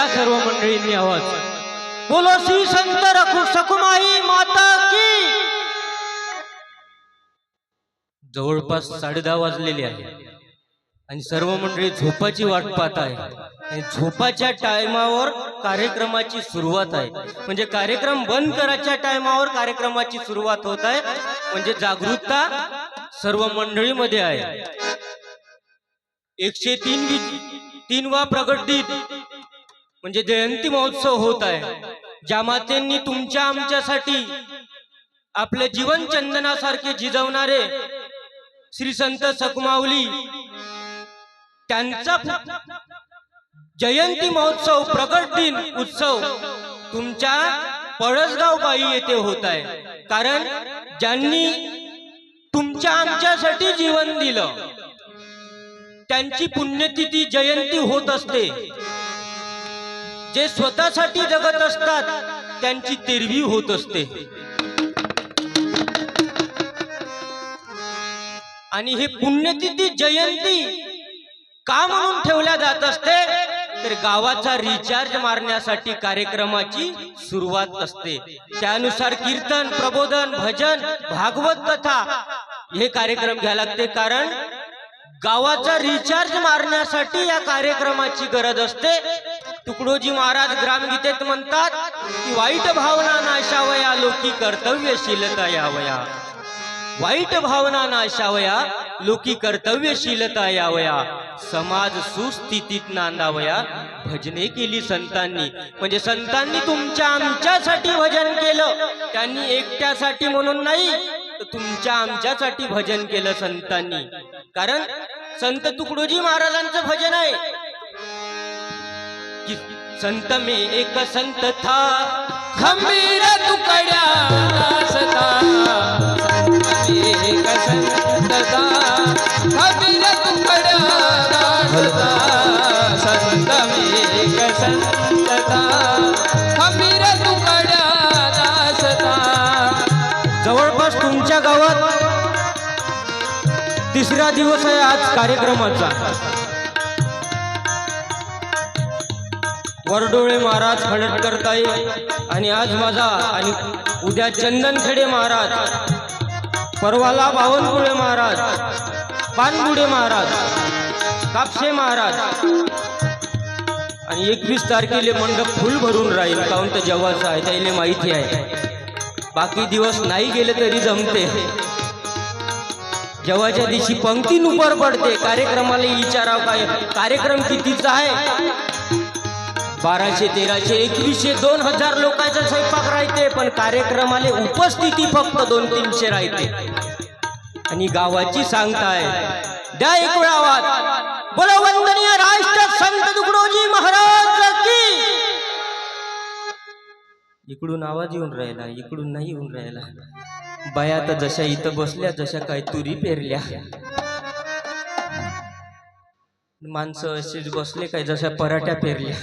द्या सर्व मंडळींनी आवाज. बोलो श्री संत सकुमाई माता की. जवळपास 10:30 वाजलेले आहे आणि सर्व मंडळी झोपाची वाट पाहत आहे. आणि झोपाच्या टायमावर कार्यक्रमाची सुरुवात आहे. म्हणजे कार्यक्रम बंद करायच्या टायमावर कार्यक्रमाची सुरुवात होत आहे. म्हणजे जागरूकता सर्व मंडळीमध्ये आहे. 103वा प्रगट दिन म्हणजे जयंती महोत्सव होत आहे. ज्या मातेंनी तुमच्या आमच्यासाठी आपले जीवन चंदनासारखे झिजवणारे श्री संत सकुमाऊली त्यांचा जयंती महोत्सव प्रगट दिन उत्सव तुमच्या पळसगाव बाई येथे होत आहे. कारण ज्यांनी तुमच्या आमच्यासाठी जीवन दिलं त्यांची पुण्यतिथी जयंती होत असते. जे स्वतःसाठी जगत असतात त्यांची तेरवी होत असते. आणि हे पुण्यतिथी जयंती का म्हणून ठेवल्या जात असते तर गावाचा रिचार्ज मारण्यासाठी कार्यक्रमाची सुरुवात असते. त्यानुसार कीर्तन, प्रबोधन, भजन, भागवत कथा हे कार्यक्रम घ्यायला लागते. कारण गावाचा रिचार्ज मारण्यासाठी या कार्यक्रमाची गरज असते. तुकडोजी महाराज ग्रामगीतेत म्हणतात की वाईट भावना नाशावया लोकी कर्तव्यशीलता यावया. वाईट भावना नाशावया लोकी कर्तव्यशीलता यावया. समाज सुस्थितीत नांदावया भजने केली संतांनी. म्हणजे संतांनी तुमच्या आमच्यासाठी भजन केलं. त्यांनी एकट्यासाठी म्हणून नाही तर तुमच्या आमच्यासाठी भजन केलं संतांनी. कारण संत तुकडोजी महाराजांचं भजन आहे कि संत में एक संत था खंबीर तुकड्या दासता. संत में एक संत था खंबीर तुकड्या दासता. संत में एक संत था खंबीर तुकड्या दासता. जवळपास तुमच्या गावात 3रा दिवस आहे आज कार्यक्रमाचा. वरडोळे महाराज खडटकर ताई आणि आज माझा आणि उद्या चंदनखेडे महाराज, परवाला बावनकुळे महाराज, पानगुडे महाराज, कापसे महाराज आणि 21 तारखेला मंडप फुल भरून राहील. काउंट जेव्हाचं आहे त्याला माहिती आहे. बाकी दिवस नाही गेले तरी जमते. जेव्हाच्या दिवशी पंक्ती नुपर पडते कार्यक्रमाला विचाराव काय कार्यक्रम कितीचा आहे. 1200, 1300, 2100, 2000 लोकांचा स्वयंपाक राहते. पण कार्यक्रमाला उपस्थिती फक्त 200-300 राहते. आणि गावाची सांगता आहे. द्या एक वेळा आवाज. बोलो वंदनीय राष्ट्र संत तुकडोजी महाराज की. इकडून आवाज येऊन राहिला, इकडून नाही येऊन राहिला. बाया तर जशा इथं बसल्या जशा काय तुरी पेरल्या. माणसं असेच बसले काय जशा पराठ्या पेरल्या.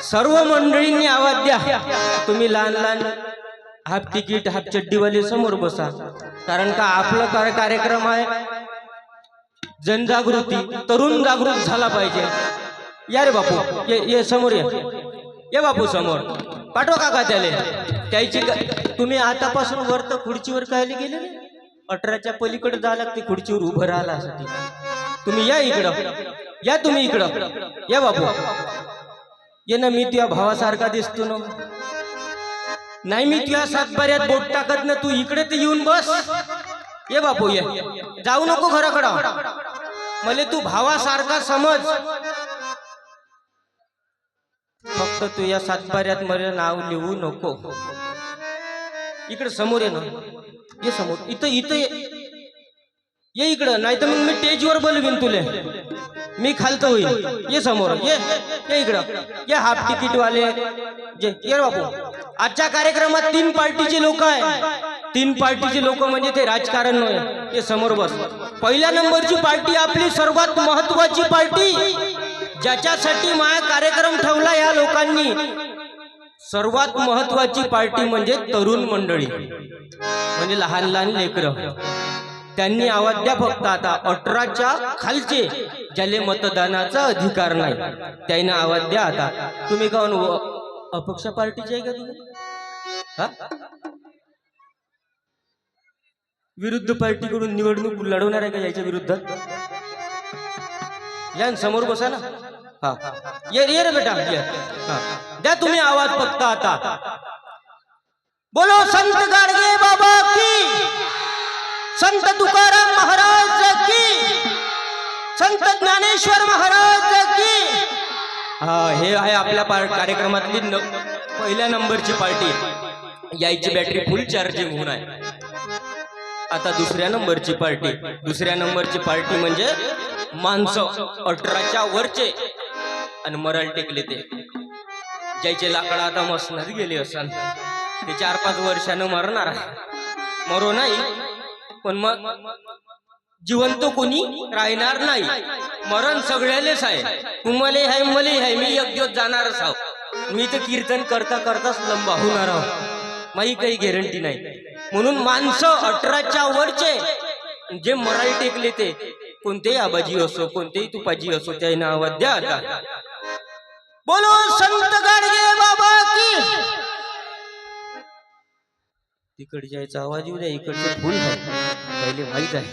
सर्व मंडळींनी आवाज द्या. तुम्ही लहान लहान हाफ तिकीट हाफ चड्डीवाले समोर बसा. कारण का आपला कार्यक्रम आहे जनजागृती. तरुण जागृत झाला पाहिजे. या रे बापू ये समोर ये बापू समोर. पाठवा काका त्याले त्याची. तुम्ही आतापासून वर तर खुर्चीवर कायले गेले. 18च्या पलीकडे जायला लागते खुर्चीवर उभं राहिल्यासाठी. तुम्ही या इकडं. या तुम्ही इकडं या बापू. ये ना मी तुझ्या भावासारखा दिसतो ना. नाही मी तुझ्या सातबाऱ्यात बोट टाकत ना. तू इकडे तर येऊन बस. ये बापू ये. जाऊ नको घराकडं. मले तू भावासारखा समज. फक्त तू या सातबाऱ्यात मला नाव लिहू नको. इकडे समोर ये ना. ये समोर. इथं ये इकडं. नाही तर मग मी स्टेजवर बोलवीन तुले. मी खालतं होईल. ये समोर ये इकडं. ये हाफ तिकीट वाले ये बापू. आजच्या कार्यक्रमात 3 पार्टीचे लोक आहे. 3 पार्टीचे लोक म्हणजे ते राजकारण नाही. ये समोर बस. पहिल्या नंबरची पार्टी आपली सर्वात महत्वाची पार्टी ज्याच्यासाठी माया कार्यक्रम ठेवला या लोकांनी. सर्वात महत्वाची पार्टी म्हणजे तरुण मंडळी. म्हणजे लहान लहान लेकरं. त्यांनी आवाज द्या फक्त आता 18च्या खालचे ज्याले मतदानाचा अधिकार नाही त्यांना आवाज द्या आता. तुम्ही कोण अपक्ष पार्टीचे आहे का तुम्ही? हा, विरुद्ध पार्टीकडून निवडणूक लढवणार आहे का याच्या विरुद्धात? या समोर बसा ना. हा, ये रे बेटा ये. हा, द्या तुम्ही आवाज फक्त आता. बोलो संत गाडगे बाबा की, संत तुकाराम महाराज की, संत ज्ञानेश्वर महाराज की. हा, हे आहे आपल्या कार्यक्रमातली पहिल्या नंबरची पार्टी. यायची बॅटरी फुल चार्जिंग होऊन आहे. आता दुसऱ्या नंबरची पार्टी म्हणजे माणसं 18च्या वरचे आणि मराल टेकले ते ज्याचे लाकडं आता मसनात गेले असाल ते 4-5 वर्षानं मरणार आहे. मरो नाही पण मग जिवंत कोणी राहणार नाही. मरण सगळ्यालेच आहे. तुम्हाला आहे मले आहे. मी एक दिवस जाणारच आहो. मी तर कीर्तन करता करताच लंबा होणार आहो. माझी काही गॅरंटी नाही. म्हणून माणसं 18च्या वरचे जे मराठी टेकले ते कोणतेही आबाजी असो कोणतेही तुपाजी असो त्यांना आवाज द्या आता. बोलो संत गाडगे बाबा की. तिकडे जायचा आवाज येऊ द्या. इकडचे फुल आहे पहिले माहीत आहे.